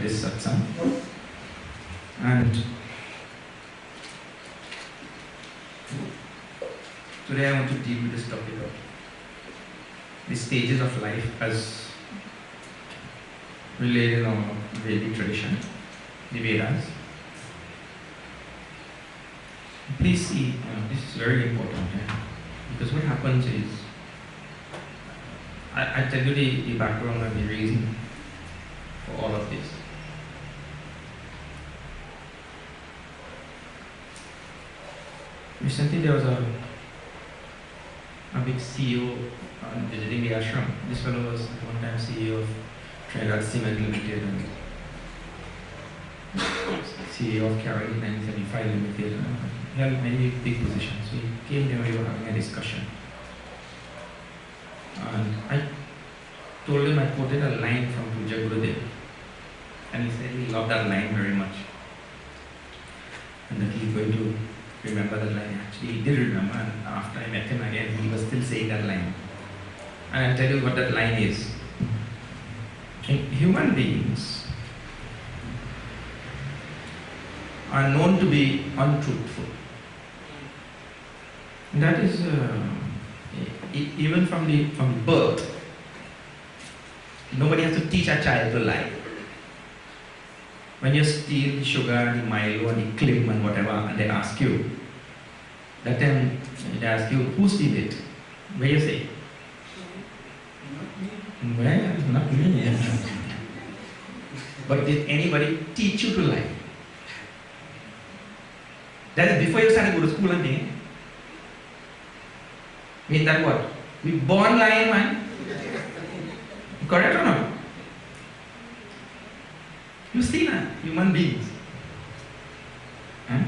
this satsang. And today I want to deal with this topic of the stages of life as related in our Vedic tradition, the Vedas. Please see, this is very important, because what happens is, I tell you the background and the reason for all of this. Recently there was a big CEO visiting the Ashrama. This fellow was at one time CEO of Trinidad Cement Limited and CEO of Carol 1975 Limited. He had many big positions. So he came there, we were having a discussion. And I told him I quoted a line from Puja Gurudev. And he said he loved that line very much. And that he's going to remember that line. Actually, he did remember, and after I met him again, he was still saying that line. And I'll tell you what that line is. Human beings are known to be untruthful. And that is even from birth. Nobody has to teach a child to lie. When you steal the sugar, the Milo, and the Klim and whatever, and they ask you, that time they ask you, who steal it? Where you say? Well, not me. But did anybody teach you to lie? That is before you started to go to school and thing. Means that what? We born lying, man. Correct or not? You see that? Human beings. Huh?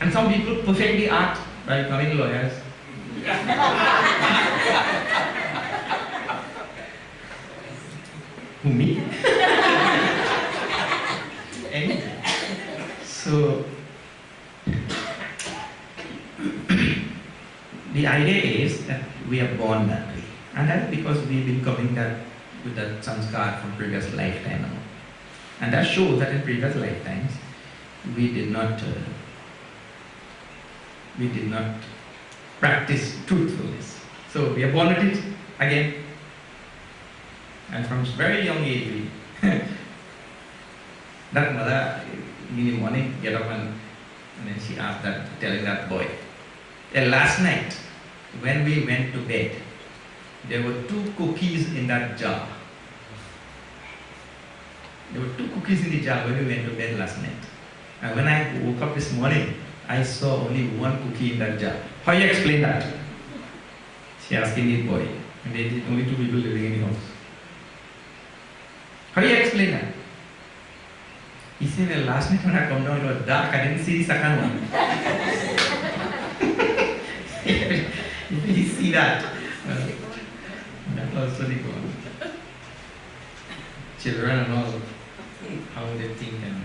And some people perfect the art by becoming lawyers. Who, me? Anyway. So, the idea is that we are born that way. And that's because we've been coming that with that sanskar from previous lifetime. And that shows that in previous lifetimes, we did not practice truthfulness. So we are born with it again. And from very young age, that mother in the morning get up and then she asked that, telling that boy, last night when we went to bed, there were 2 cookies in that jar. There were 2 cookies in the jar when we went to bed last night. And when I woke up this morning, I saw only 1 cookie in that jar. How do you explain that? She asking the boy. And there are only 2 people living in the house. How do you explain that? He said, well, last night when I come down, it was dark. I didn't see the second one. You see that? That also the goal. Children and all, how they think and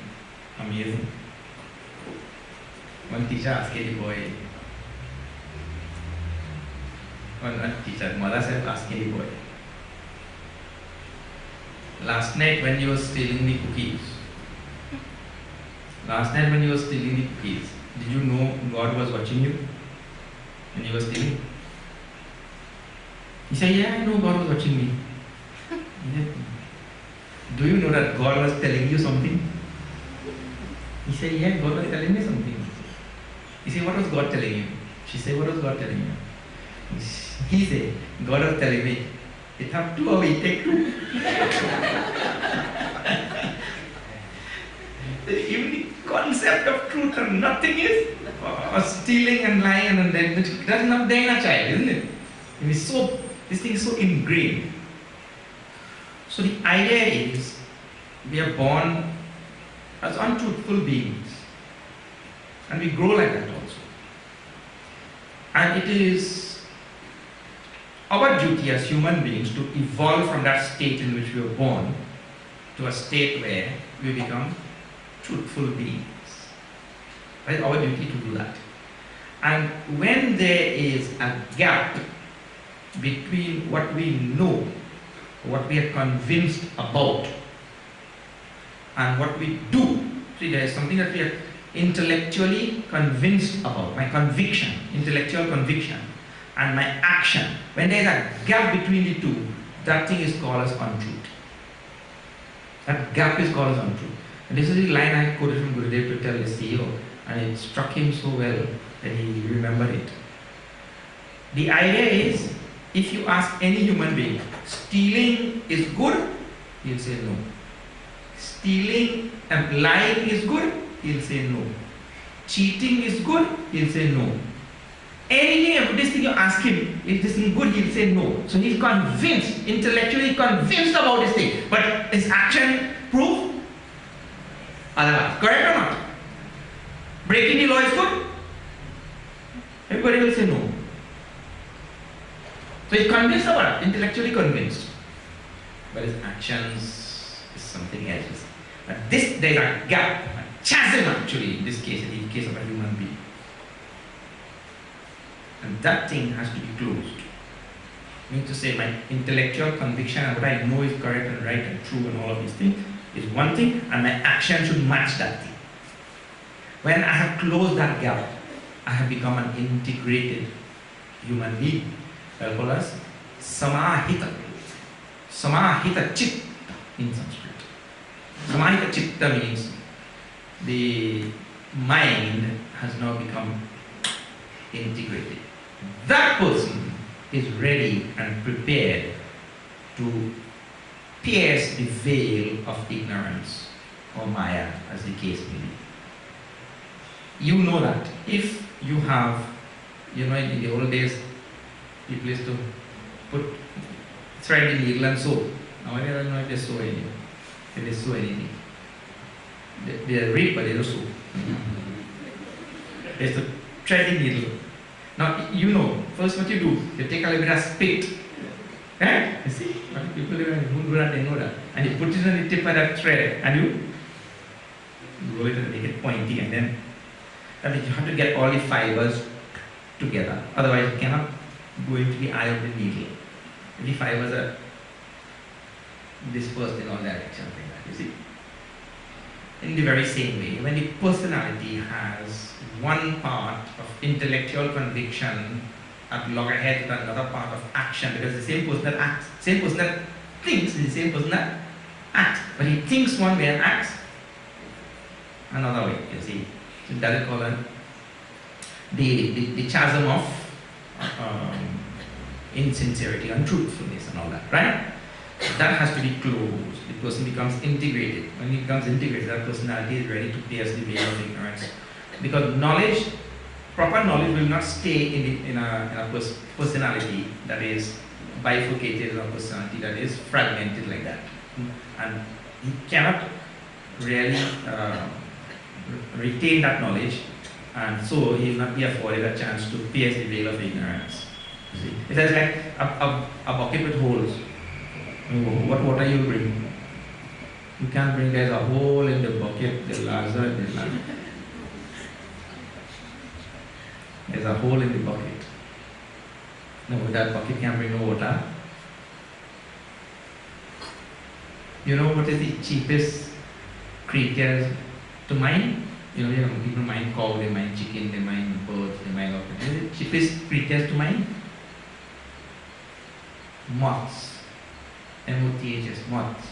amazing. One teacher asked the boy, mother said, asking the boy, last night when you were stealing the cookies, did you know God was watching you when you were stealing? He said, yeah, I know God was watching me. Do you know that God was telling you something? He said, yeah, God was telling me something. He said, what was God telling you? She said, what was God telling you? He said, God was telling me, it have 2 or we take 2. Even the concept of truth and nothing is stealing and lying and then that's not there in a child, isn't it? This thing is so ingrained. So the idea is we are born as untruthful beings and we grow like that also. And it is our duty as human beings to evolve from that state in which we were born to a state where we become truthful beings. It's our duty to do that. And when there is a gap between what we know, what we are convinced about, and what we do. See, there is something that we are intellectually convinced about, my conviction, intellectual conviction, and my action. When there is a gap between the two, that thing is called as untruth. That gap is called as untruth. And this is the line I quoted from Gurudev to tell the CEO, and it struck him so well that he remembered it. The idea is, if you ask any human being, stealing is good, he'll say no. Stealing and lying is good, he'll say no. Cheating is good, he'll say no. Anything, this thing you ask him, if this thing is good, he'll say no. So he's convinced, intellectually convinced about this thing. But his action proof otherwise. Correct or not? Breaking the law is good? Everybody will say no. So he's convinced about it, intellectually convinced. But his actions is something else. But this, there is a gap, a chasm actually, in this case, in the case of a human being. And that thing has to be closed. I mean to say my intellectual conviction and what I know is correct and right and true and all of these things is one thing, and my action should match that thing. When I have closed that gap, I have become an integrated human being. They'll call us Samahita. Samahita Chitta in Sanskrit. Samahita Chitta means the mind has now become integrated. That person is ready and prepared to pierce the veil of ignorance or Maya, as the case may be. You know that if you have, in the old days, people used to put thread in needle and sew. Now I don't know if they sew anything. If they sew anything. They read, but they don't sew. They used to thread in needle. Now, first what you do, you take a little bit of spit. Right? You see? People who do that, they know that. And you put it on the tip of that thread and you roll it and make it pointy, and then you have to get all the fibers together. Otherwise, you cannot go into the eye of the needle. The fibers are dispersed in all directions like that, you see. In the very same way, when the personality has one part of intellectual conviction at loggerheads with another part of action, because the same person that acts, same person that thinks is the same person that acts, but he thinks one way and acts another way, you see. So that is called the chasm of insincerity, untruthfulness and all that, right? That has to be closed. The person becomes integrated. When he becomes integrated, that personality is ready to pierce the veil of ignorance. Because knowledge, proper knowledge will not stay in a personality that is bifurcated, in a personality that is fragmented like that. And he cannot really retain that knowledge, and so he will not be afforded a chance to pierce the veil of ignorance. You see? It is like a bucket with holes. What water you bring? You can't bring, there's a hole in the bucket, there's a hole in the bucket. No, that bucket can't bring no water. You know what is the cheapest creatures to mine? People mine cow, they mine chicken, they mine birds, they mine all that. What is the cheapest creatures to mine? Moths. M-O-T-H-S, moths.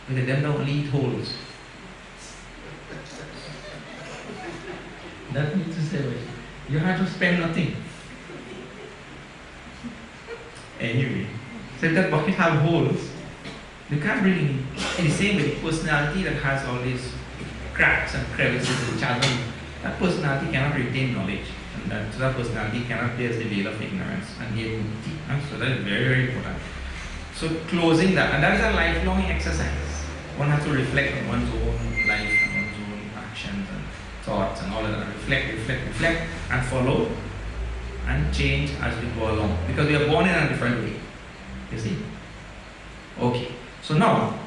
Because them don't only eat holes. That means to say, you have to spend nothing. Anyway, so if that bucket have holes, you can't really, in the same way, the personality that has all these cracks and crevices and chasms, that personality cannot retain knowledge. And that personality cannot pierce the veil of ignorance and give mukti. So that is very, very important. So closing that, and that is a lifelong exercise. One has to reflect on one's own life and one's own actions and thoughts and all of that. Reflect and follow and change as we go along. Because we are born in a different way. You see? Okay. So now,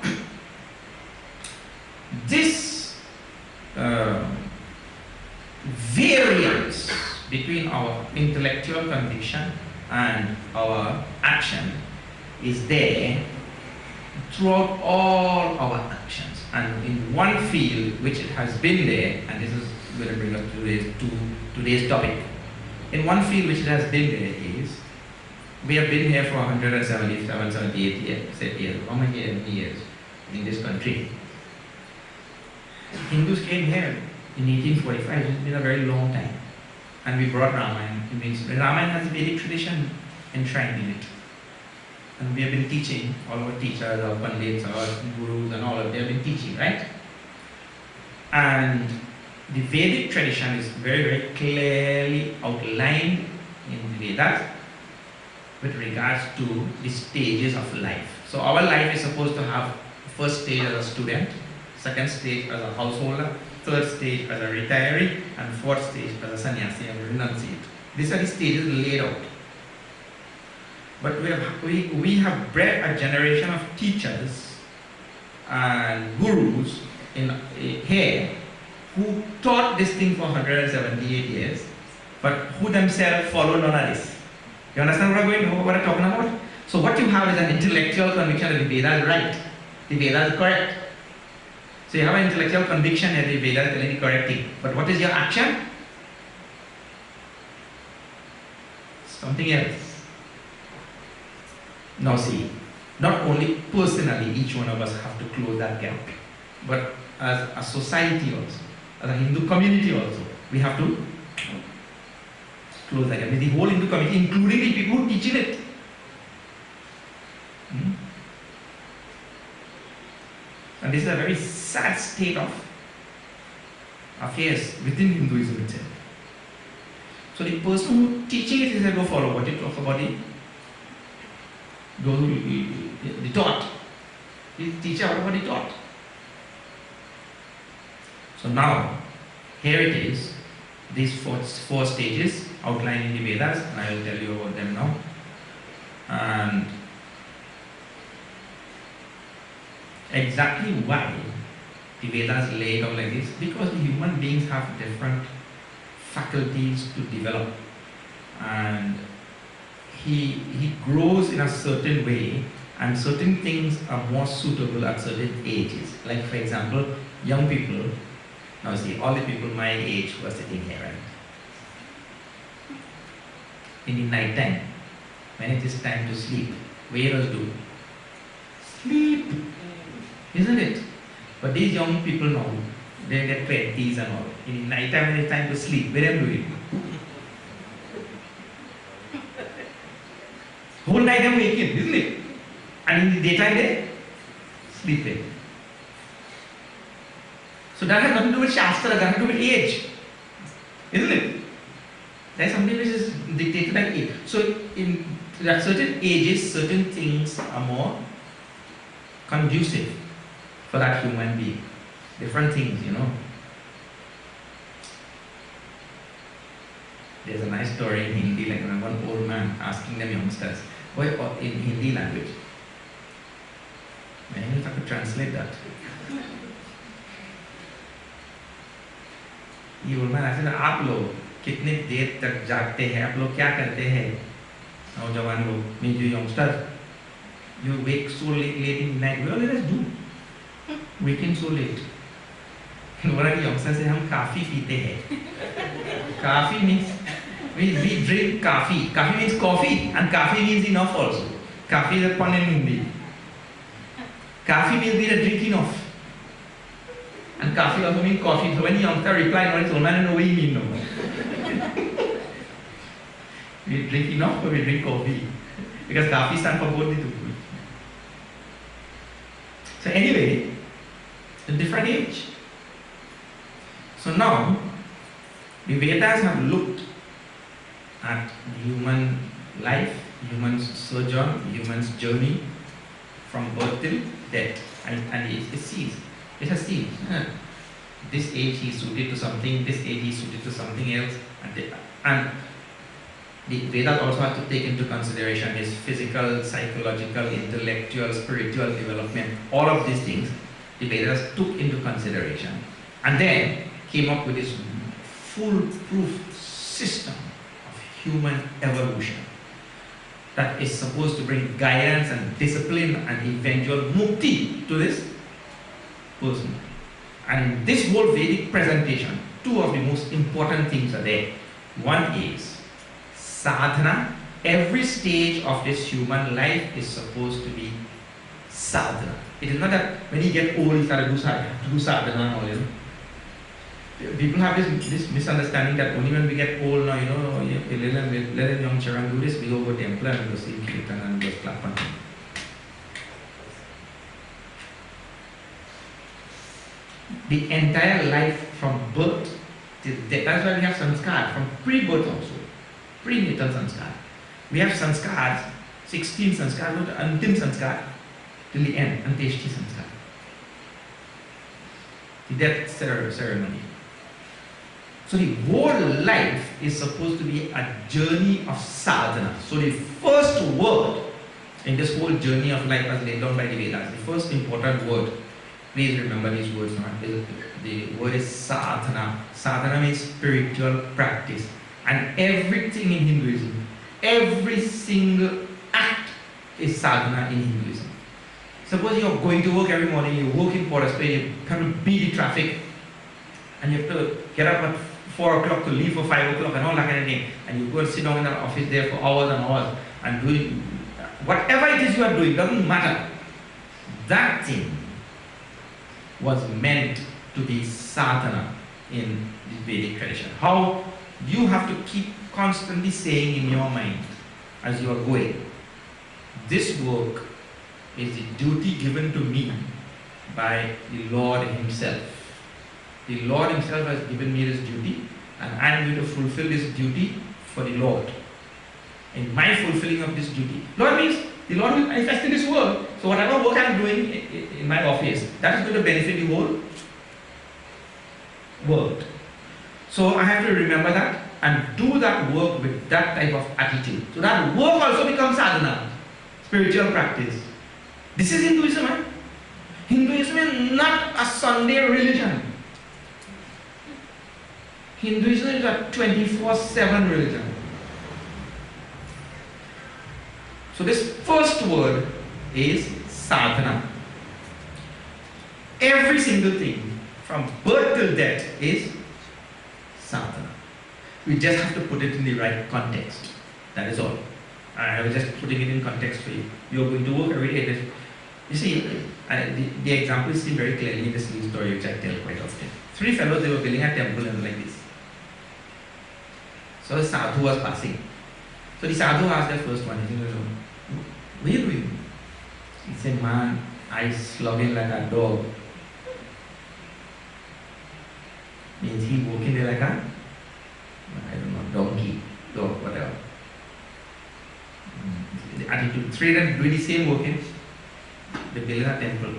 this variance between our intellectual conviction and our action is there throughout all our actions. And in one field which it has been there, and this is going to bring us to today's topic. In one field which it has been there is, we have been here for 177, 78 years. How many years in this country? Hindus came here in 1845. It's been a very long time. And we brought Ramayana. It means Ramayana has a Vedic tradition enshrined in it. And we have been teaching, all our teachers, our pandits, our gurus and all of them, they have been teaching, right? And the Vedic tradition is very, very clearly outlined in the Vedas with regards to the stages of life. So our life is supposed to have first stage as a student, second stage as a householder, third stage as a retiree, and fourth stage as a sannyasi and a renunciate. These are the stages laid out. But we have bred a generation of teachers and gurus here who taught this thing for 178 years, but who themselves follow none of this. You understand what I'm talking about? So what you have is an intellectual conviction that the Veda is right. The Veda is correct. So you have an intellectual conviction that the Veda is telling the correct thing. But what is your action? Something else. Now see, not only personally each one of us have to close that gap, but as a society also, as a Hindu community also, we have to close that gap. The whole Hindu community, including the people who teach in it. And this is a very sad state of affairs within Hinduism itself. So the person who teaching it is going to follow what you talk about those who the taught. The teacher what he taught. So now, here it is, these four stages outlined in the Vedas, and I will tell you about them now. And exactly why the Vedas lay out like this? Because the human beings have different faculties to develop, and he grows in a certain way, and certain things are more suitable at certain ages. Like for example, young people, now see, all the people my age who are sitting here, right? In the night time, when it is time to sleep, what do you do? Sleep, isn't it? But these young people now, they get 20s and all. In the night time when it's time to sleep, what are they doing? Whole night they're waking, isn't it? And in the daytime they're sleeping. So that has nothing to do with Shastra, that has to do with age. Isn't it? There's something which is dictated by age. So at certain ages, certain things are more conducive for that human being. Different things, you know. There's a nice story in Hindi, like one old man asking them youngsters, why in Hindi language. Maybe if I could translate that. The old man asked, आप लोग कितने देर तक जागते हैं? आप लोग क्या करते हैं? नौजवान लोग, means you youngsters, you wake so late in the night. What do you guys do? Waking so late. बोला कि youngsters से हम काफी पीते हैं. Kafi means we drink kafi. Kafi means coffee, and kafi means enough also. Kafi is a pun in Hindi. Kafi means we drink enough. And kafi also means coffee. So when the youngster replied, no, it's old man, I know what you mean, no. We drink enough or we drink coffee. Because kafi stands for both the two. So anyway, a different age. So now, the Vedas have looked at human life, human's sojourn, human's journey from birth till death, and it has seen this age he is suited to something, this age he is suited to something else, and the Vedas also have to take into consideration his physical, psychological, intellectual, spiritual development. All of these things the Vedas took into consideration, and then came up with this foolproof system of human evolution that is supposed to bring guidance and discipline and eventual mukti to this person. And in this whole Vedic presentation, two of the most important things are there. One is sadhana. Every stage of this human life is supposed to be sadhana. It is not that when you get old, you start to do sadhana and all, you know. People have this misunderstanding that only when we get old now, you know, let a young children do this, we go to the temple and we go sing kirtan and just clap on. The entire life from birth till death, that's why we have sanskar, from pre-birth also, prenatal sanskar. We have sanskars, 16 sanskar, go to antim sanskar, till the end, anteshti sanskar. The death ceremony. So the whole life is supposed to be a journey of sadhana. So the first word in this whole journey of life as laid down by the Vedas, the first important word, please remember these words now, the word is sadhana. Sadhana means spiritual practice. And everything in Hinduism, every single act is sadhana in Hinduism. Suppose you're going to work every morning, you work in Port Spain, you have to beat the traffic, and you have to get up at 4 o'clock to leave for 5 o'clock and all that kind of thing, and you go and sit down in the office there for hours and hours and doing whatever it is you are doing, doesn't matter. That thing was meant to be sadhana in the Vedic tradition. How you have to keep constantly saying in your mind as you are going, this work is the duty given to me by the Lord Himself. The Lord Himself has given me this duty, and I am going to fulfill this duty for the Lord. In my fulfilling of this duty, Lord means the Lord will manifest in this world. So whatever work I am doing in my office, that is going to benefit the whole world. So I have to remember that and do that work with that type of attitude. So that work also becomes sadhana, spiritual practice. This is Hinduism. Eh? Hinduism is not a Sunday religion. Hinduism is a 24/7 religion. So this first word is sadhana. Every single thing from birth till death is sadhana. We just have to put it in the right context. That is all. I was just putting it in context for you. You are going to work every day. You see, the example is seen very clearly in this little story which I tell quite often. 3 fellows, they were building a temple and like this. So the sadhu was passing. So the sadhu asked the first one, he said, what are you doing? He said, man, I slogging like a dog. Means he walking there like a, I don't know, donkey, dog, whatever. The attitude. 3 of them doing the same working. They build a temple.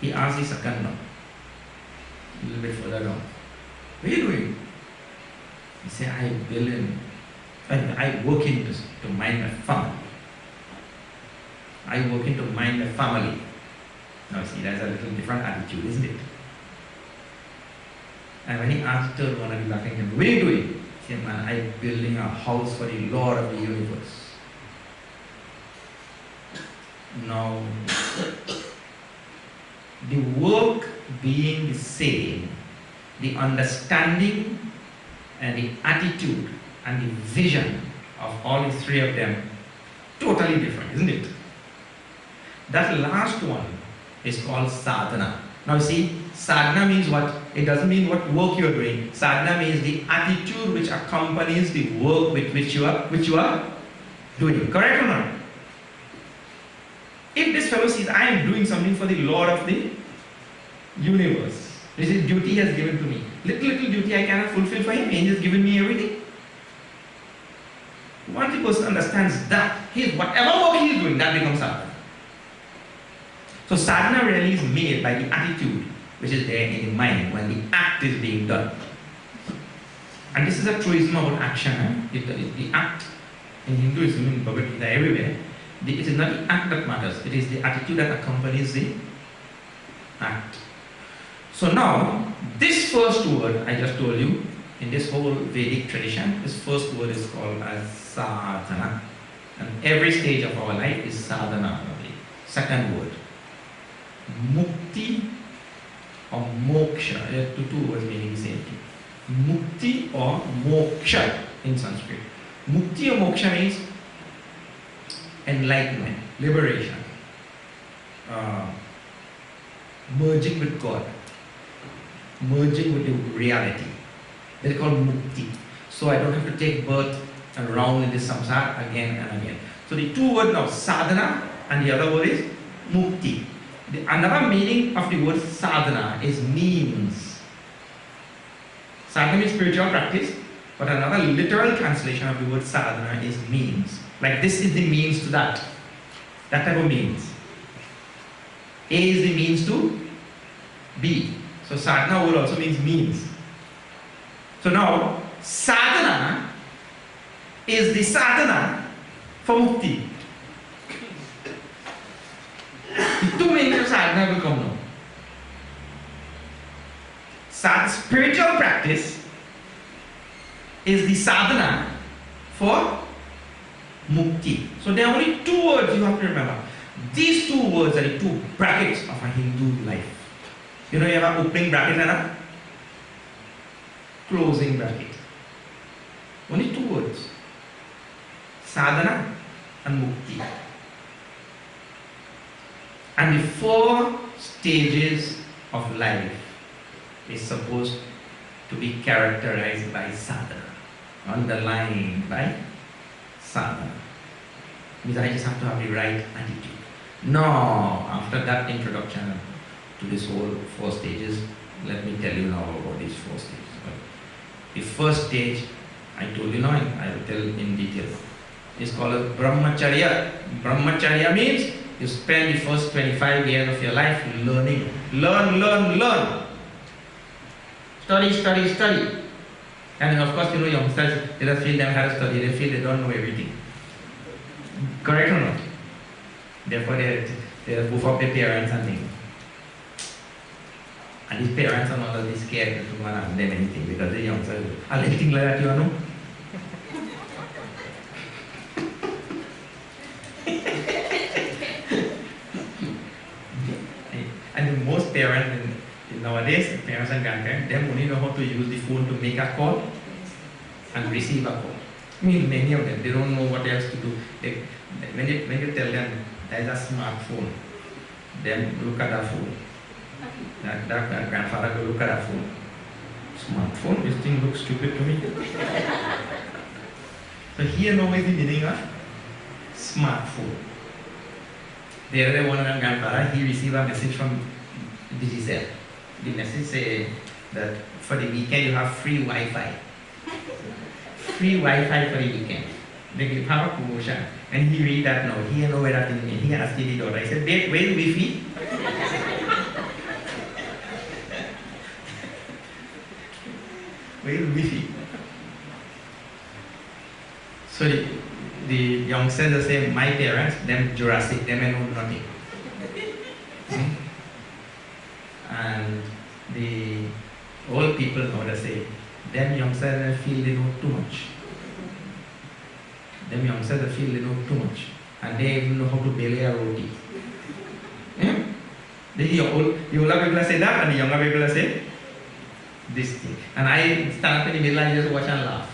He asked the second one, a little bit further down, what are you doing? He said, I work in to mind my family. I work in to mind my family. Now see, that's a little different attitude, isn't it? And when he asked the third one, I was laughing at him, what are you doing? He said, man, I'm building a house for the Lord of the universe. Now, the work being the same, the understanding and the attitude and the vision of all the 3 of them, totally different, isn't it? That last one is called sadhana. Now see, sadhana means what? It doesn't mean what work you are doing. Sadhana means the attitude which accompanies the work with which you are doing. Correct or not? If this fellow says, I am doing something for the Lord of the universe, this is duty he has given to me. Little duty I cannot fulfill for him, he has given me everything. Once the person understands that, whatever work he is doing, that becomes sadhana. So sadhana really is made by the attitude which is there in the mind when the act is being done. And this is a truism about action. The act in Hinduism, in Bhagavad Gita, everywhere, it is not the act that matters, it is the attitude that accompanies the act. So now, this first word I just told you, in this whole Vedic tradition, this first word is called as sadhana. And every stage of our life is sadhana, the second word. Mukti or moksha. Two words meaning the same thing. Mukti or moksha in Sanskrit. Mukti or moksha means enlightenment, liberation, merging with God, merging with the reality. They're called mukti. So I don't have to take birth around in this samsara again and again. So the two words now, sadhana, and the other word is mukti. Another meaning of the word sadhana is means. Sadhana means spiritual practice, but another literal translation of the word sadhana is means. Like this is the means to that. That type of means. A is the means to B. So sadhana word also means means. So now, sadhana is the sadhana for mukti. The two meanings of sadhana will come now. Spiritual practice is the sadhana for mukti. So there are only two words you have to remember. These two words are the two brackets of a Hindu life. You know, you have an opening bracket and a closing bracket. Only two words. Sadhana and mukti. And the four stages of life is supposed to be characterized by sadhana, underlined by sadhana. Means I just have to have the right attitude. Now, after that introduction to this whole four stages, let me tell you now about these four stages. The first stage, I told you now, I will tell in detail. It's called a brahmacharya. Brahmacharya means you spend the first 25 years of your life learning. Learn. Study. And of course, you know, youngsters, they don't feel they have to study, they feel they don't know everything. Correct or not? Therefore, they goof up their parents and things. And these parents are not really scared to do them anything because the youngsters are anything like that, you know? And most parents nowadays, parents and grandparents, they only know how to use the phone to make a call and receive a call. I mean, many of them, they don't know what else to do. When you tell them there is a smartphone, then look at that phone. That grandfather will look at that phone. Smartphone? This thing looks stupid to me. So here now is the meaning of smartphone. The other one of them grandfather, he received a message from Digicel. The message said that for the weekend you have free Wi-Fi. Free Wi-Fi for the weekend. They give have a promotion. And he read that now. He didn't know where that thing means. He asked the daughter. I said, "Babe, where is Wi-Fi?" Where is Wi-Fi? So the youngsters are saying, my parents, them Jurassic, them know nothing. And the old people know they say, them youngsters feel they know too much. Them youngsters feel they know too much. And they even know how to bale a roti. Yeah? The older people say that, and the younger people say this thing. And I stand up in the middle and just watch and laugh.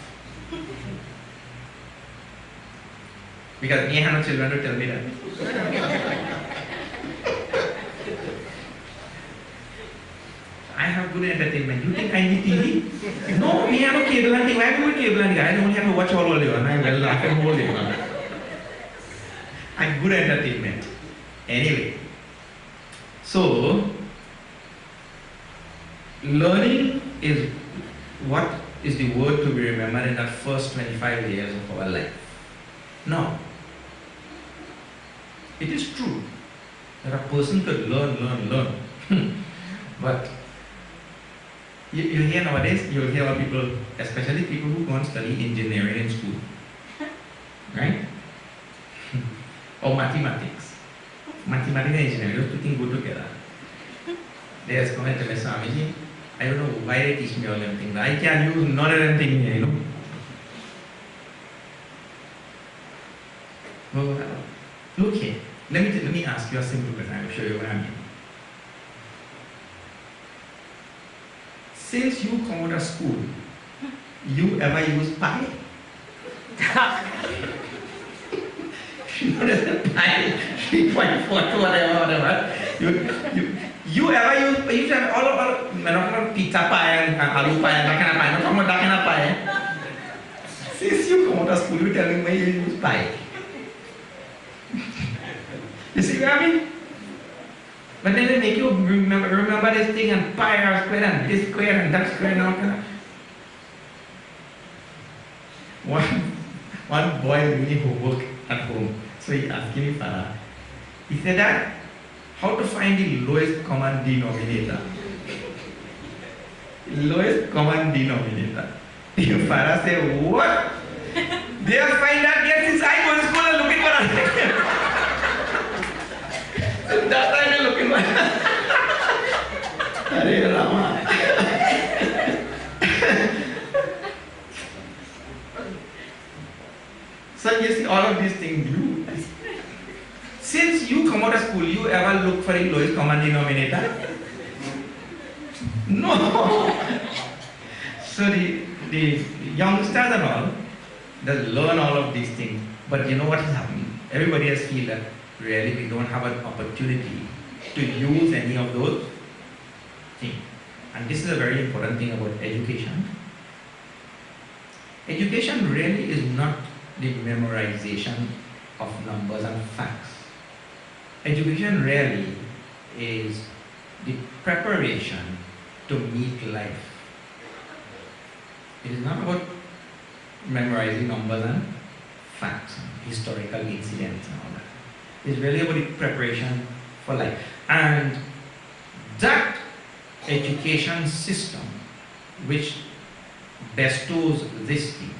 Because me have no children to tell me that. I have good entertainment. You think I need TV? No, me have no cable and TV. Why have no cable and TV? I only have to watch all day. I will laugh and hold it. I have good entertainment. Anyway, so learning is what is the word to be remembered in that first 25 years of our life. Now, it is true that a person could learn. But you hear nowadays, you'll hear people, especially people who go and study engineering in school, right? Or mathematics. Mathematics and engineering, those two things go together. They just come and tell me, Swamiji, I don't know why they teach me all them things. I can't use none of them things, you know. Well, look here, let me ask you a simple question. I will show you what I mean. since you come out of school, you ever use pi? You know that pi, 3.42, whatever. You ever use all pizza pie and aloo pie and that kind of pie? Not talking about that kind of pie. Since you come out of school, you telling me you use pi. You see what I mean? But then they make you remember this thing and pi r squared and this square and that square and all kind of. One boy doing homework at home, so he asked me, Father, he said that how to find the lowest common denominator. Lowest common denominator. Your father said, what? They have find that yet since I go to school and looking for that. That time you're looking for Hare Rama. So you see all of these things you. Since you come out of school, you ever look for the lowest common denominator? No. So the youngsters and all, they learn all of these things. But you know what is happening? Everybody has feel that really we don't have an opportunity to use any of those things. And this is a very important thing about education. Education really is not the memorization of numbers and facts. Education really is the preparation to meet life. It is not about memorizing numbers and facts, historical incidents and all that. It's really about the preparation for life. And that education system which bestows this thing,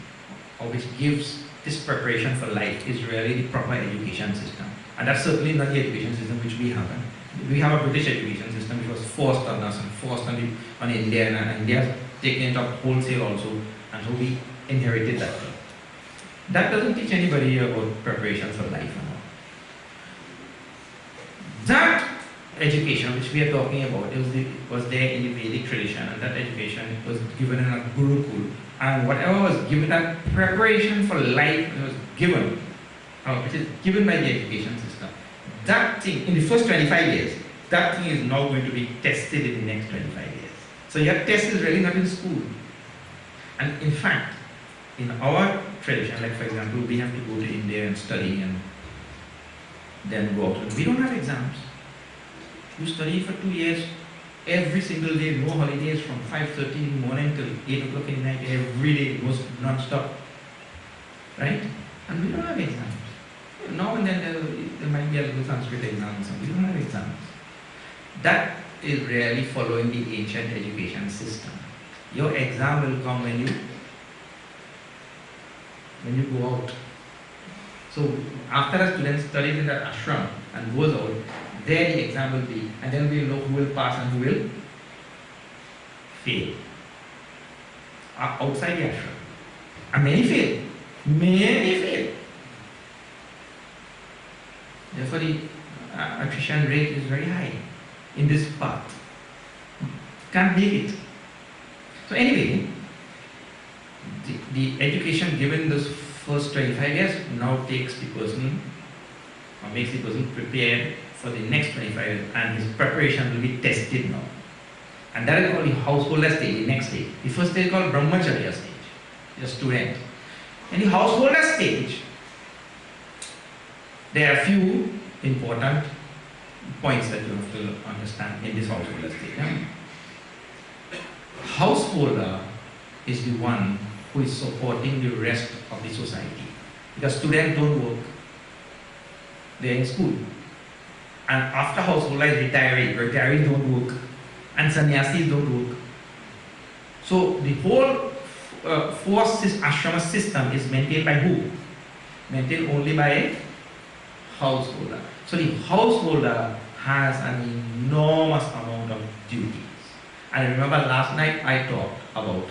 or which gives this preparation for life, is really the proper education system. And that's certainly not the education system which we have. We have a British education system which was forced on us and forced on India, and India has taken it up wholesale also, and so we inherited that thing. That doesn't teach anybody about preparation for life and all. That education which we are talking about was there in the Vedic tradition, and that education was given in a Gurukul, and whatever was given, that preparation for life was given, which is given by the education system. That thing, in the first 25 years, that thing is now going to be tested in the next 25 years. So your test is really not in school. And in fact, in our tradition, like for example, we have to go to India and study and then go out. We don't have exams. You study for 2 years, every single day, no holidays, from 5:30 in the morning till 8 o'clock in the night, every day, it goes non-stop. Right? And we don't have exams. Now and then there might be a little Sanskrit exam, so we don't have exams. That is really following the ancient education system. Your exam will come when you go out. So after a student studies in the Ashrama and goes out, there the exam will be, and then we'll know who will pass and who will fail. Outside the Ashrama. And many fail. Many fail. Therefore the attrition rate is very high in this path. Can't make it. So anyway, the education given those first 25 years now takes the person, or makes the person prepared for the next 25 years, and his preparation will be tested now. And that is called the householder stage, the next stage. The first stage is called brahmacharya stage, the student. In the householder stage, there are a few important points that you have to understand in this householder stage. Yeah? Householder is the one who is supporting the rest of the society. Because students don't work, they are in school. And after householder is retirees don't work, and sannyasis don't work. So the whole ashrama system is maintained by who? Maintained only by a householder. So the householder has an enormous amount of duties. And remember last night I talked about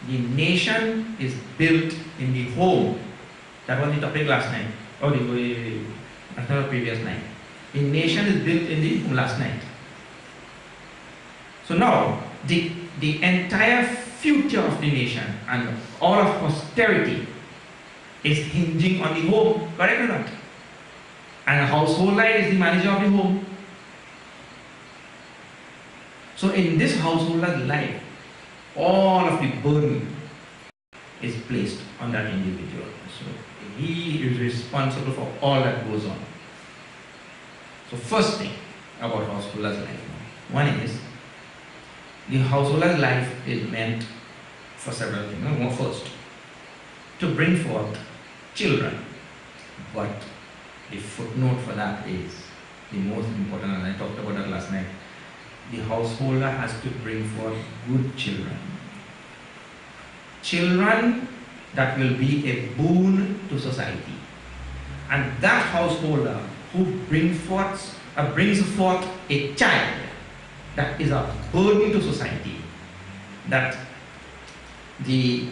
the nation is built in the home. That was the topic last night. Or the previous night. The nation is built in the home last night. So now, the entire future of the nation and all of posterity is hinging on the home, correct or not? And a householder is the manager of the home. So in this householder's life, all of the burden is placed on that individual. So he is responsible for all that goes on. So first thing about householder's life. One is, the householder's life is meant for several things. First, to bring forth children. But the footnote for that is the most important, and I talked about that last night. The householder has to bring forth good children. Children that will be a boon to society. And that householder who brings forth a child that is a burden to society, that the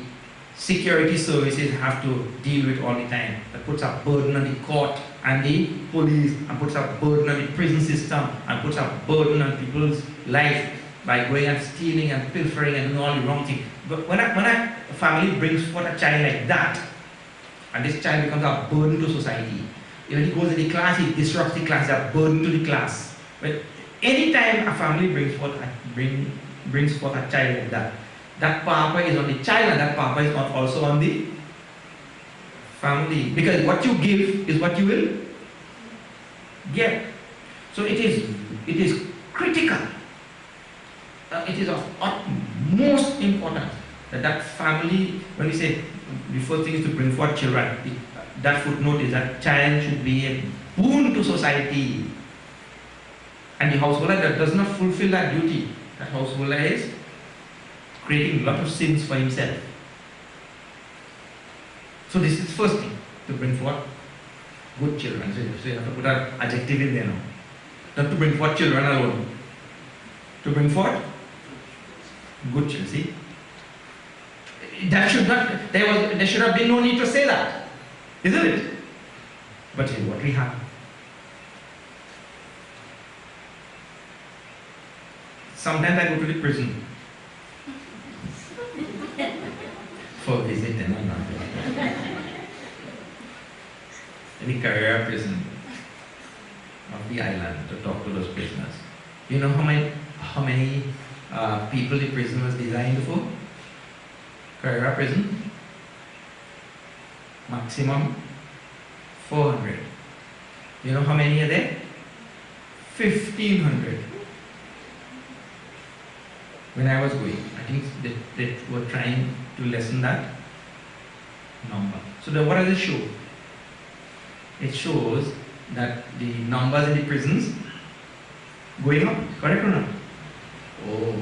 security services have to deal with all the time, that puts a burden on the court and the police, and puts a burden on the prison system, and puts a burden on people's life by going and stealing and pilfering and doing all the wrong things. But when a family brings forth a child like that, and this child becomes a burden to society, when he goes to the class, he disrupts the class, a burden to the class. But anytime a family brings forth a child like that, that papa is on the child and that papa is also on the family. Because what you give is what you will get. So it is critical. It is of utmost importance that family, when we say the first thing is to bring forth children, that footnote is that child should be a boon to society. And the householder that does not fulfill that duty, that householder is creating a lot of sins for himself. So this is the first thing, to bring forth good children. So you have to put an adjective in there now. Not to bring forth children alone. To bring forth good children. See? There should have been no need to say that. Isn't it? But here's what we have. Sometimes I go to the prison for a visit and I'm not in the career prison of the island to talk to those prisoners. You know how many people the prison was designed for? Career prison? Maximum 400. You know how many are there? 1,500. When I was going, I think they were trying to lessen that number. So what does it show? It shows that the numbers in the prisons going up, correct or not? Oh,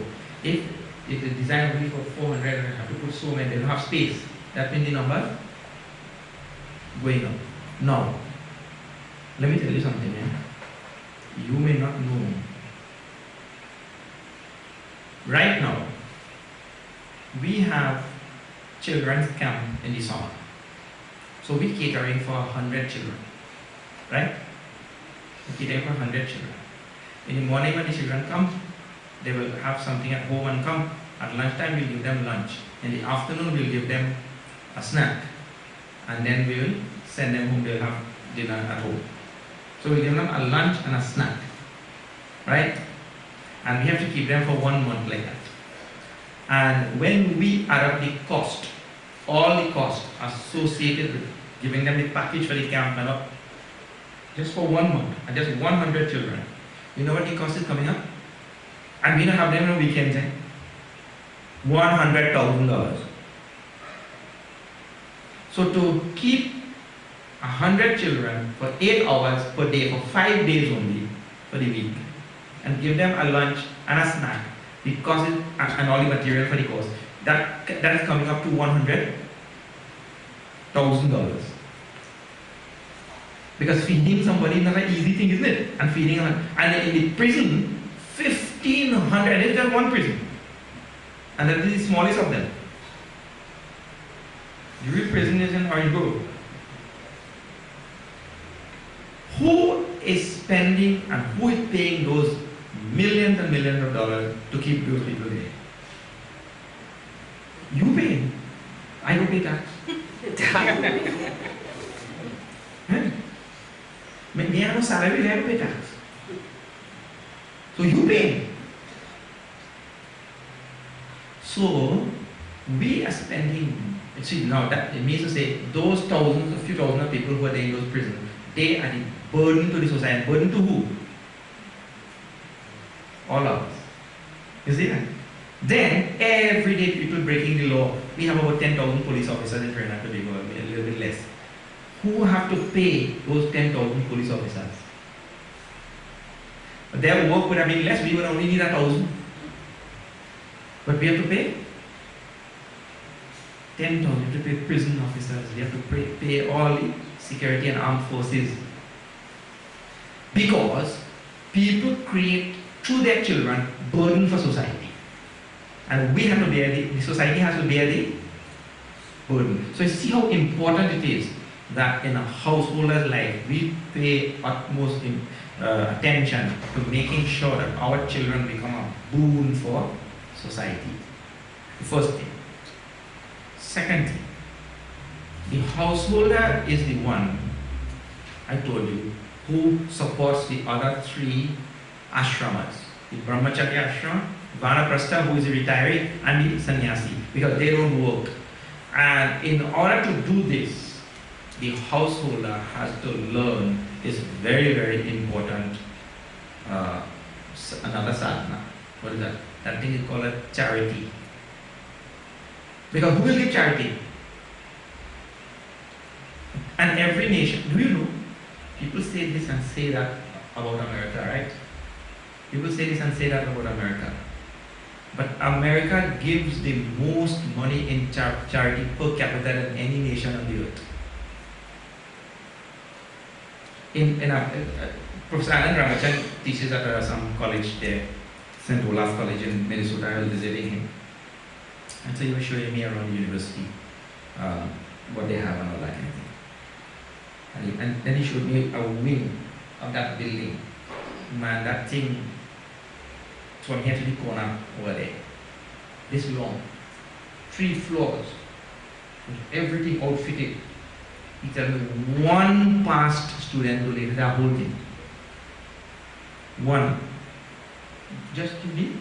if the design only for 400 and I have to put so many, they don't have space. That means the numbers going up. Now, let me tell you something. You may not know. Right now, we have children's camp in the summer. So we're catering for 100 children. Right? We're catering for 100 children. In the morning when the children come, they will have something at home and come. At lunchtime we'll give them lunch. In the afternoon we'll give them a snack. And then we will send them home, they'll have dinner at home. So we'll give them a lunch and a snack. Right? And we have to keep them for 1 month like that. And when we add up the cost, all the costs associated with giving them the package for the camp and up, just for 1 month, and just 100 children, you know what the cost is coming up? And we don't have them on weekends, $100,000. So to keep 100 children for 8 hours per day, for 5 days only, for the week, and give them a lunch and a snack, the cost is, and all the material for the course, that is coming up to $100,000. Because feeding somebody is not an easy thing, isn't it? And feeding, and in the prison, 1,500, it is just one prison. And that is the smallest of them. The real prison is in Orange Grove. Who is spending and who is paying those millions and millions of dollars to keep those people there. You pay. I don't pay tax. Me have no salary, I don't pay tax. So you pay. So we are spending. See, now that it means to say those thousands, a few thousands of people who are there in those prisons, they are the burden to the society. Burden to who? All of us. You see that? Then everyday people breaking the law. We have about 10,000 police officers in Trinidad and Tobago, a little bit less. Who have to pay those 10,000 police officers? But their work would have been less. We would only need 1,000. But we have to pay 10,000. We have to pay prison officers. We have to pay all the security and armed forces. Because people create through their children burden for society. And we have to bear the society has to bear the burden. So you see how important it is that in a householder's life we pay utmost attention to making sure that our children become a boon for society. The first thing. Second thing, the householder is the one, I told you, who supports the other three ashramas. The Brahmacharya ashrama, Vanaprastha, who is a retiree, and the sannyasi, because they don't work. And in order to do this, the householder has to learn this very, very important another sadhana. What is that? That thing is called a charity. Because who will give charity? And every nation, do you know? People say this and say that about America, right? People say this and say that about America. But America gives the most money in charity per capita than any nation on the earth. Professor Alan Ramachan teaches at some college there, St. Olaf College in Minnesota. I was visiting him. And so he was showing me around the university what they have and all that kind of thing. And then he showed me a wing of that building. Man, that thing, from here to the corner over there, this long, 3 floors, with everything outfitted. He told me one past student to live that whole thing. One. Just to live.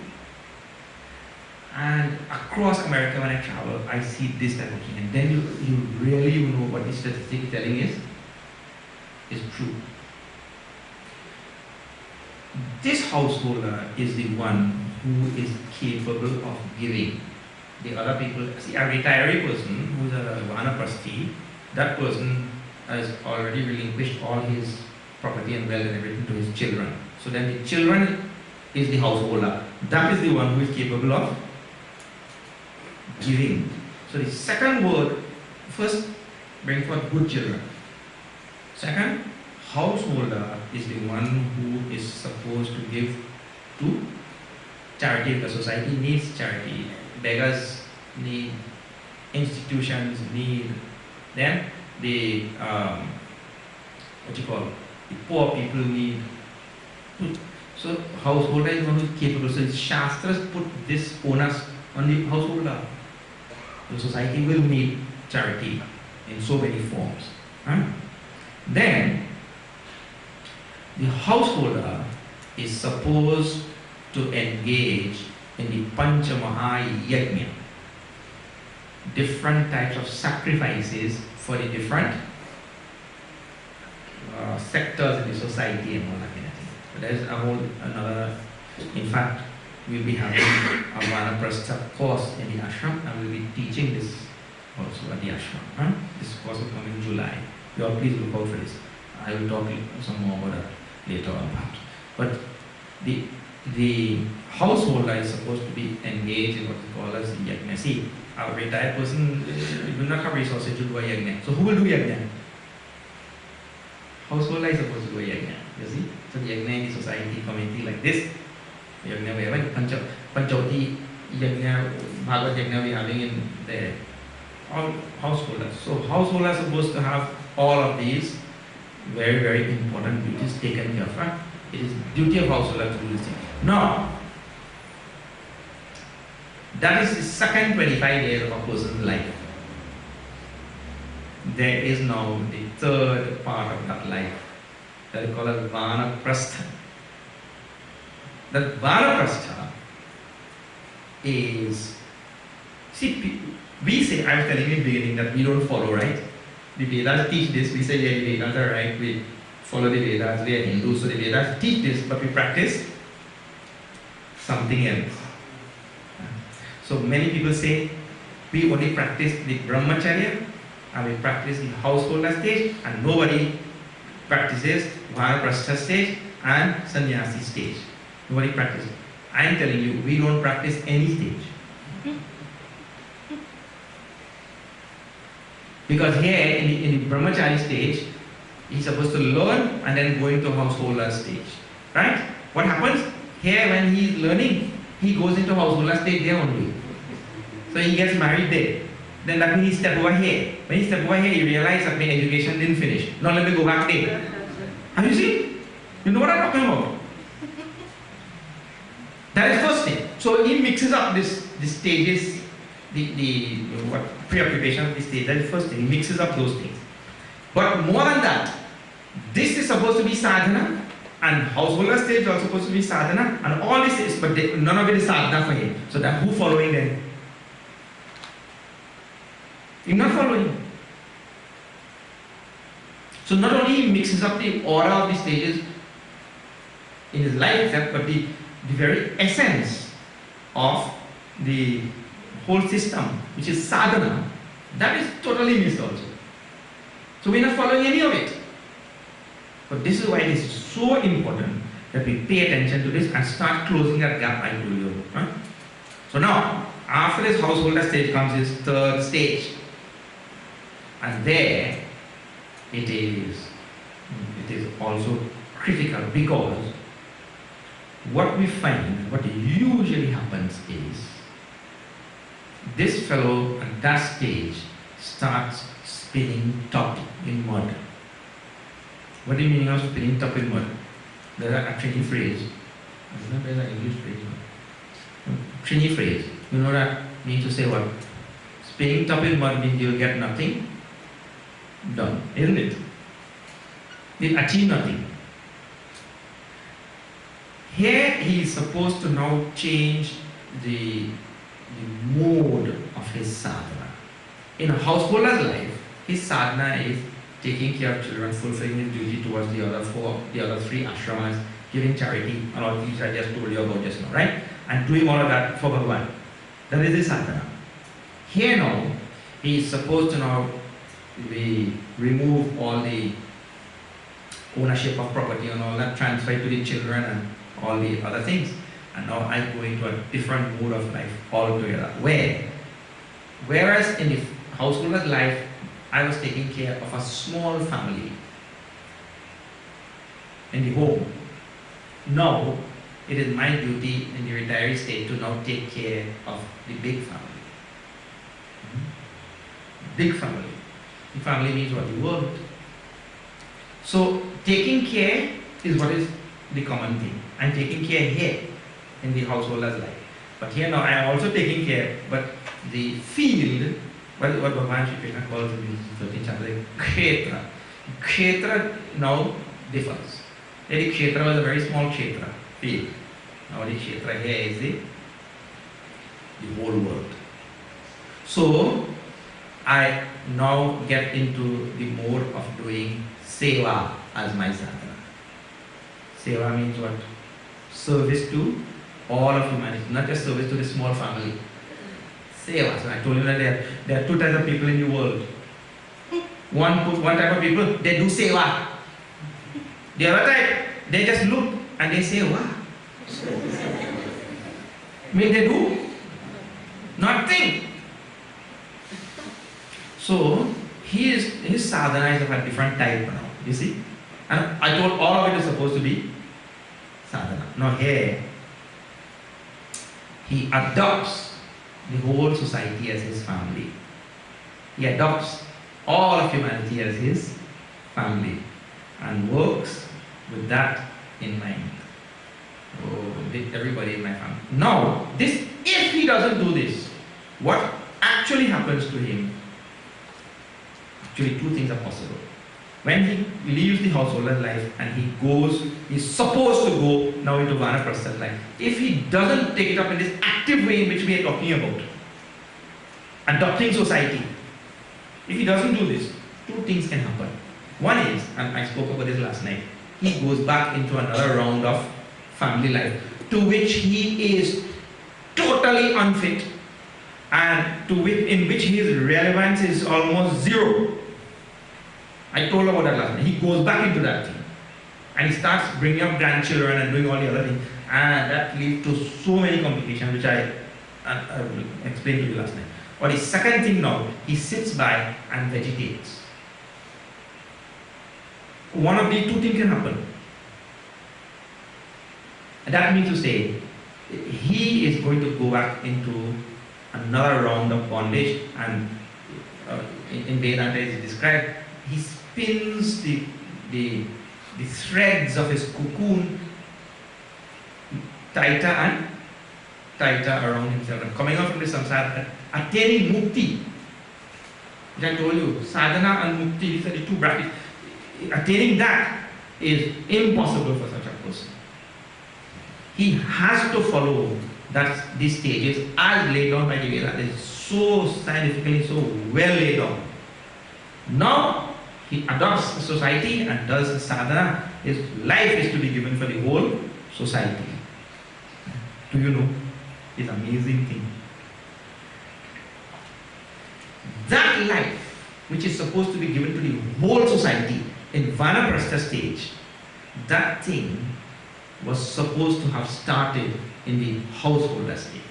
And across America when I travel, I see this type of thing. And then you really know what the statistic telling is true. This householder is the one who is capable of giving. The other people, see, a retiree person who is a vanaprasthi, that person has already relinquished all his property and wealth and everything to his children. So then the children is the householder. That is the one who is capable of giving. So the second word, first, bring forth good children. Second, householder is the one who is supposed to give to charity. The society needs charity. Beggars need, institutions need. Then the the poor people need. So householder is one who is capable. So the Shastras put this onus on the householder. The society will need charity in so many forms. Then the householder is supposed to engage in the Panchamaha Yajna, different types of sacrifices for the different sectors in the society and all that kind of thing. But there's a whole another, in fact, we'll be having a Vanaprastha course in the ashram, and we'll be teaching this also at the ashram. This course will come in July. You all please look out for this. I will talk some more about that later on. But the householder is supposed to be engaged in what we call as yajna. See, a retired person will not have resources to do a yajna. So who will do yajna? Householder is supposed to do a yajna. You see? So the yajna in the society community like this. Yajna we have Panchavati yajna, Bhagavad yajna we are having in there. All householders. So householders are supposed to have all of these very, very important duties taken care of. It is duty of householder to do this thing. Now, that is the second 25 years of a person's life. There is now the third part of that life that is called as Vanaprastha. That Vanaprastha is, see, we say, I was telling you in the beginning that we don't follow, right? The Vedas teach this, we say, yeah, the Vedas are right, we follow the Vedas, we are Hindus, so the Vedas teach this, but we practice something else. So many people say, we only practice the Brahmacharya, and we practice the householder stage, and nobody practices Vanaprastha stage and Sannyasi stage. Nobody practices. I am telling you, we don't practice any stage. Because here in the Brahmachari stage, he's supposed to learn and then go into householder stage. Right? What happens? Here when he is learning, he goes into householder stage there only. So he gets married there. Then that means he step over here. When he step over here, he realizes that my education didn't finish. Now let me go back there. Have you seen? You know what I'm talking about? That is first thing. So he mixes up the stages, the preoccupation of the stage. That is first thing. He mixes up those things. But more than that, this is supposed to be sadhana, and householder stage is also supposed to be sadhana, and all this is, but none of it is sadhana for him. So that who following then? He's not following. So not only he mixes up the order of the stages in his life itself, but the very essence of the whole system, which is sadhana, that is totally missed also. So we're not following any of it. But this is why it is so important that we pay attention to this and start closing that gap I told you. Huh? So now, after this householder stage comes this third stage. And there, it is also critical, because what we find, what usually happens is, this fellow at that stage starts spinning top in mud. What do you mean of spinning top in mud? There's a Trini phrase. I don't know if there's an English phrase. Trini phrase. You know that means to say what? Spinning top in mud means you'll get nothing done, isn't it? You'll achieve nothing. Here he is supposed to now change the mode of his sadhana. In a householder's life, his sadhana is taking care of children, fulfilling his duty towards the other three ashramas, giving charity, and all these I just told you about just now, right? And doing all of that for Bhagavan. That is his sadhana. Here now, he is supposed to now remove all the ownership of property and all that, transfer it to the children and all the other things. And now I go into a different mode of life altogether. Whereas in the householder's life, I was taking care of a small family in the home. Now, it is my duty in the retiree state to now take care of the big family. Big family. The family means what? The world. So, taking care is what is the common thing. I'm taking care here in the householder's life. But here now I am also taking care, but the field, what Bhagavan Shri Krishna calls in the 13th chapter, Kshetra. Kshetra now differs. The Kshetra was a very small Kshetra, field. Now the Kshetra here is the whole world. So, I now get into the mode of doing seva as my sadhana. Seva means what? Service to all of humanity, not just service to the small family. Seva. So I told you that there are two types of people in the world. One type of people, they do seva. The other type, they just look and they say, wow. I mean, they do nothing. So, his sadhana is of a different type now, you see. And I told all of it is supposed to be sadhana. Now here, he adopts the whole society as his family. He adopts all of humanity as his family and works with that in mind. Oh, with everybody in my family. Now, this, if he doesn't do this, what actually happens to him? Actually, two things are possible. When he leaves the householder life and he goes, he's supposed to go now into vanaprastha life. If he doesn't take it up in this active way in which we are talking about, adopting society, if he doesn't do this, two things can happen. One is, and I spoke about this last night, he goes back into another round of family life to which he is totally unfit and in which his relevance is almost zero. I told about that last night. He goes back into that thing and he starts bringing up grandchildren and doing all the other things, and that leads to so many complications which I explained to you last night. Or the second thing now, he sits by and vegetates. One of the two things can happen. That means to say, he is going to go back into another round of bondage, and in Vedanta it is described, he spins the threads of his cocoon tighter and tighter around himself, and coming out from the samsara, attaining mukti. Which I told you, sadhana and mukti, these are the two brackets. Attaining that is impossible for such a person. He has to follow these stages as laid down by the Vedanta. It is so scientifically, so well laid down. Now, he adopts the society and does the sadhana. His life is to be given for the whole society. Do you know? It's an amazing thing. That life, which is supposed to be given to the whole society in vanaprastha stage, that thing was supposed to have started in the householder stage.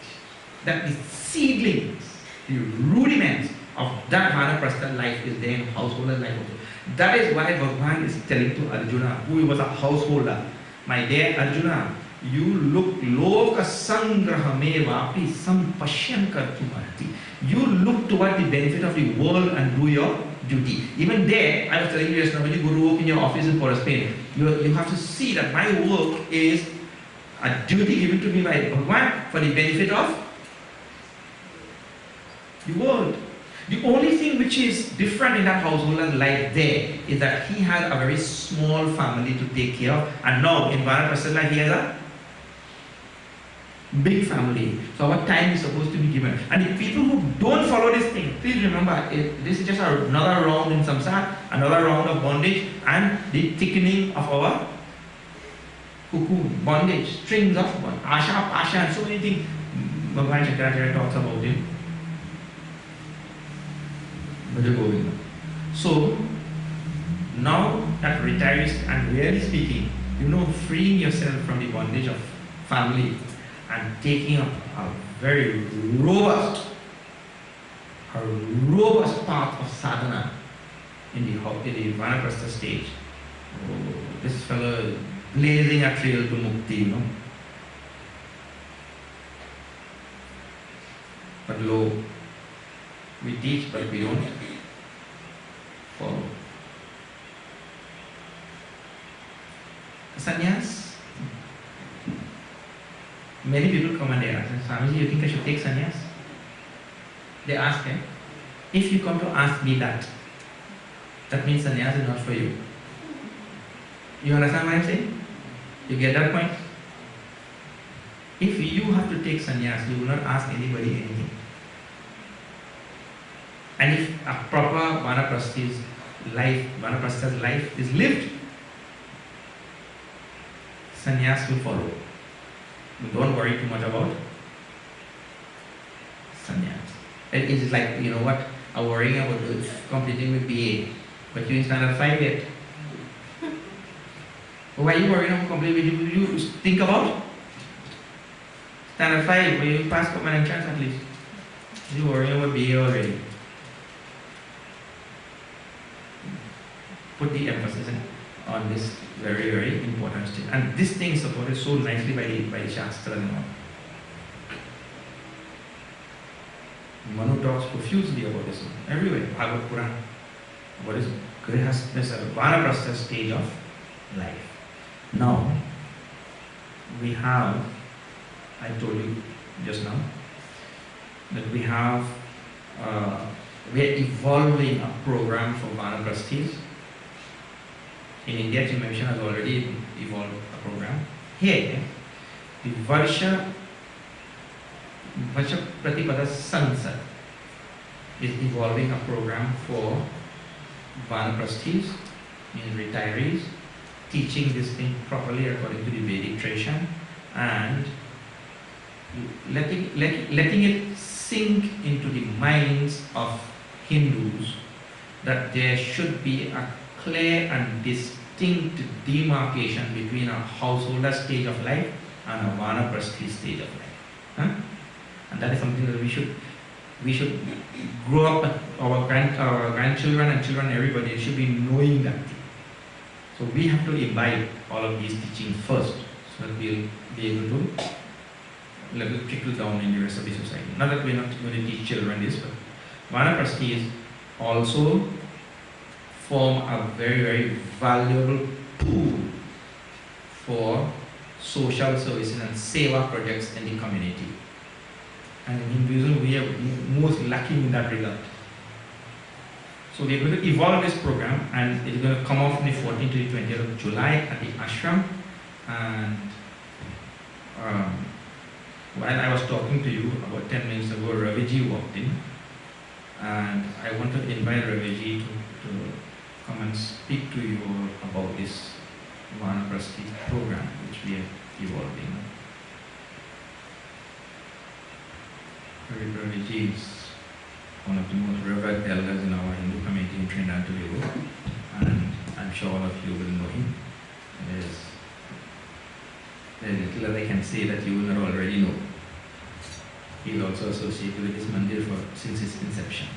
That the seedlings, the rudiments of that vanaprastha life is there in householder life also. That is why Bhagavan is telling to Arjuna, who was a householder, my dear Arjuna, you look loka sangrahame vapi sampashyan kartumarti. You look toward the benefit of the world and do your duty. Even there, I was telling you just now, when you go to work in your office in Forest Spain, you have to see that my work is a duty given to me by Bhagavan for the benefit of the world. The only thing which is different in that householder's life there is that he has a very small family to take care of, and now in vanaprastha life he has a big family. So our time is supposed to be given. And the people who don't follow this thing, please remember, this is just another round in samsara, another round of bondage, and the thickening of our cocoon, bondage, strings of asha, pasha, and so many things. Bhagavan Shankaracharya talks about it. So now that retirees, and really speaking, freeing yourself from the bondage of family and taking up a very robust path of sadhana in the vanaprastha stage. Oh, this fellow blazing a trail to mukti, But lo, we teach but we don't follow. Sannyas. Many people come and they ask, Swamiji, you think I should take sannyas? They ask him, if you come to ask me that means sannyas is not for you. You understand what I'm saying? You get that point? If you have to take sannyas, you will not ask anybody anything. And if a proper vanaprastha's life is lived, sannyas will follow. Don't worry too much about sannyas. It is like, I'm worrying about completing with BA, but you in standard 5 yet. Why are you worrying about completing? You think about standard 5, where you pass common entrance at least. You're worrying about BA already. Put the emphasis on this very, very important stage. And this thing is supported so nicely by the Shastras and all. Manu talks profusely about this one. Everywhere, Bhagavad Puran. What is Grihastha, vanaprastha stage of life. Now, we have, I told you just now, that we are evolving a program for Vanaprasthis. In India, Chimay Mission has already evolved a program. Here, the Varsha Pratipada Sansad is evolving a program for Vanaprasthis, means retirees, teaching this thing properly according to the Vedic tradition and letting it sink into the minds of Hindus that there should be a clear and distinct demarcation between a householder stage of life and a Vanaprasthi stage of life. Huh? And that is something that we should grow up, our grandchildren and children, everybody should be knowing that thing. So we have to imbibe all of these teachings first, so that we'll be able to let it trickle down in the rest of the society. Not that we're not going to teach children this, but Vanaprasthis also form a very, very valuable tool for social services and seva projects in the community. And in Hinduism, we are most lacking in that regard. So we're going to evolve this program, and it's going to come off on the 14th to the 20th of July at the Ashram. And while I was talking to you about 10 minutes ago, Raviji walked in, and I wanted to invite Raviji to come and speak to you about this Vanaprasthi program which we are evolving. Raviji is one of the most revered elders in our Hindu community in Trinidad and Tobago, and I'm sure all of you will know him. There's little that I can say that you will not already know. He is also associated with this mandir since its inception.